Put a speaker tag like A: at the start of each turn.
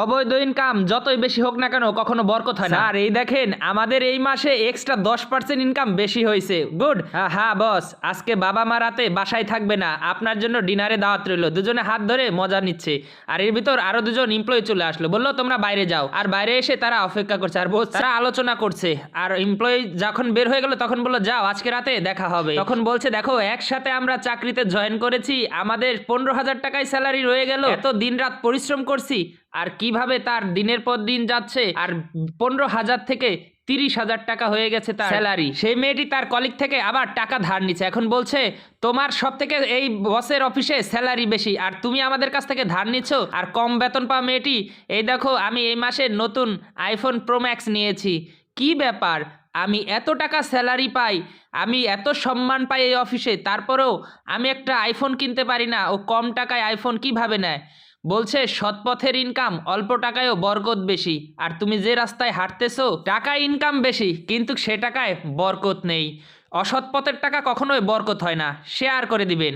A: অবৈধ ইনকাম যতই বেশি হোক না কেন কখনো বরকত হয় না। আর এই দেখেন আমাদের এই মাসে এক্সট্রা 10% ইনকাম বেশি হয়েছে। গুড। হ্যাঁ বস, আজকে বাবা মা রাতে বাসায় থাকবে না, আপনার জন্য ডিনারে দাওয়াত রইল। দুজনে হাত ধরে মজা নিচ্ছে। আর এর ভিতর আরো দুজন এমপ্লয়ি চলে আসলো, বললো তোমরা বাইরে যাও। আর বাইরে এসে তারা অপেক্ষা করছে আর বস তারা আলোচনা করছে। আর এমপ্লয়ি যখন বের হয়ে গেল তখন বললো যাও আজকে রাতে দেখা হবে। তখন বলছে দেখো একসাথে আমরা চাকরিতে জয়েন করেছি, আমাদের 15,000 টাকায় স্যালারি রয়ে গেল, এত দিন রাত পরিশ্রম করছি আর কিভাবে তার দিনের পর দিন যাচ্ছে আর 15,000 থেকে 30,000 টাকা হয়ে গেছে তার স্যালারি। সেই মেয়েটি তার কলিগ থেকে আবার টাকা ধার নিচ্ছে। এখন বলছে তোমার সব থেকে এই বসের অফিসে স্যালারি বেশি আর তুমি আমাদের কাছ থেকে ধার নিচ্ছ আর কম বেতন পাওয়া মেয়েটি, এই দেখো আমি এই মাসে নতুন আইফোন প্রো ম্যাক্স নিয়েছি। কি ব্যাপার, আমি এত টাকা স্যালারি পাই, আমি এত সম্মান পাই এই অফিসে, তারপরেও আমি একটা আইফোন কিনতে পারি না, ও কম টাকায় আইফোন কিভাবে নেয়? বলছে সৎ পথের ইনকাম অল্প টাকায়ও বরকত বেশি। আর তুমি যে রাস্তায় হাঁটতেছো টাকা ইনকাম বেশি কিন্তু সে টাকায় বরকত নেই। অসৎ পথের টাকা কখনোই বরকত হয় না। শেয়ার করে দিবেন।